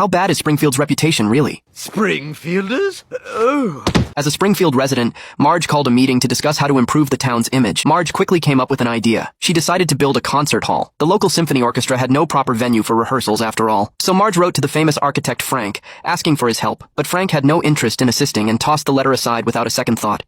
How bad is Springfield's reputation, really? Springfielders? Oh. As a Springfield resident, Marge called a meeting to discuss how to improve the town's image. Marge quickly came up with an idea. She decided to build a concert hall. The local symphony orchestra had no proper venue for rehearsals after all. So Marge wrote to the famous architect Frank, asking for his help, but Frank had no interest in assisting and tossed the letter aside without a second thought.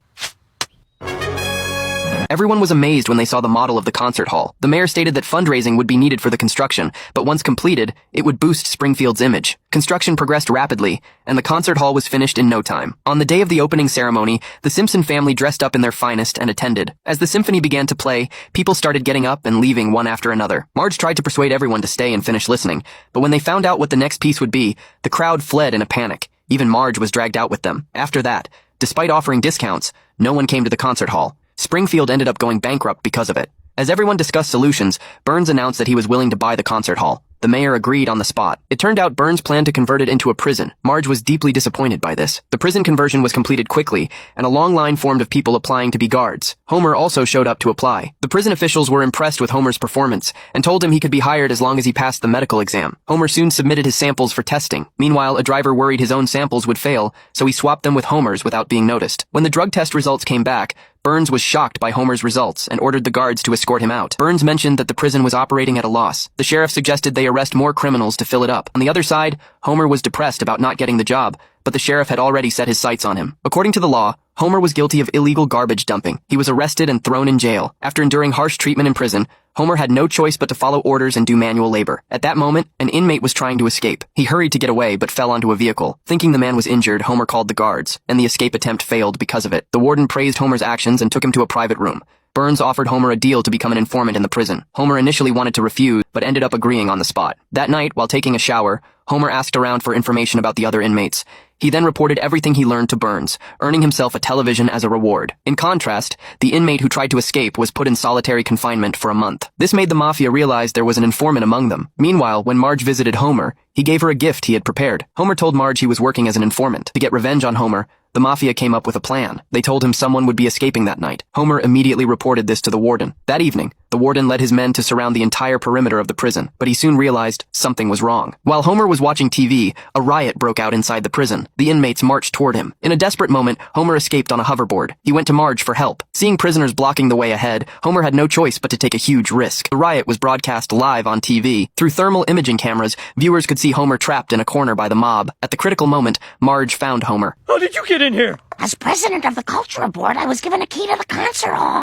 Everyone was amazed when they saw the model of the concert hall. The mayor stated that fundraising would be needed for the construction, but once completed, it would boost Springfield's image. Construction progressed rapidly, and the concert hall was finished in no time. On the day of the opening ceremony, the Simpson family dressed up in their finest and attended. As the symphony began to play, people started getting up and leaving one after another. Marge tried to persuade everyone to stay and finish listening, but when they found out what the next piece would be, the crowd fled in a panic. Even Marge was dragged out with them. After that, despite offering discounts, no one came to the concert hall. Springfield ended up going bankrupt because of it. As everyone discussed solutions, Burns announced that he was willing to buy the concert hall. The mayor agreed on the spot. It turned out Burns planned to convert it into a prison. Marge was deeply disappointed by this. The prison conversion was completed quickly, and a long line formed of people applying to be guards. Homer also showed up to apply. The prison officials were impressed with Homer's performance, and told him he could be hired as long as he passed the medical exam. Homer soon submitted his samples for testing. Meanwhile, a driver worried his own samples would fail, so he swapped them with Homer's without being noticed. When the drug test results came back, Burns was shocked by Homer's results and ordered the guards to escort him out. Burns mentioned that the prison was operating at a loss. The sheriff suggested they arrest more criminals to fill it up. On the other side, Homer was depressed about not getting the job, but the sheriff had already set his sights on him. According to the law, Homer was guilty of illegal garbage dumping. He was arrested and thrown in jail. After enduring harsh treatment in prison, Homer had no choice but to follow orders and do manual labor. At that moment, an inmate was trying to escape. He hurried to get away, but fell onto a vehicle. Thinking the man was injured, Homer called the guards, and the escape attempt failed because of it. The warden praised Homer's actions and took him to a private room. Burns offered Homer a deal to become an informant in the prison. Homer initially wanted to refuse, but ended up agreeing on the spot. That night, while taking a shower, Homer asked around for information about the other inmates. He then reported everything he learned to Burns, earning himself a television as a reward. In contrast, the inmate who tried to escape was put in solitary confinement for a month. This made the mafia realize there was an informant among them. Meanwhile, when Marge visited Homer, he gave her a gift he had prepared. Homer told Marge he was working as an informant. To get revenge on Homer, the mafia came up with a plan. They told him someone would be escaping that night. Homer immediately reported this to the warden. That evening, the warden led his men to surround the entire perimeter of the prison, but he soon realized something was wrong. While Homer was watching TV, a riot broke out inside the prison. The inmates marched toward him. In a desperate moment, Homer escaped on a hoverboard. He went to Marge for help. Seeing prisoners blocking the way ahead, Homer had no choice but to take a huge risk. The riot was broadcast live on TV. Through thermal imaging cameras, viewers could see Homer trapped in a corner by the mob. At the critical moment, Marge found Homer. How did you get in here? As president of the cultural board, I was given a key to the concert hall.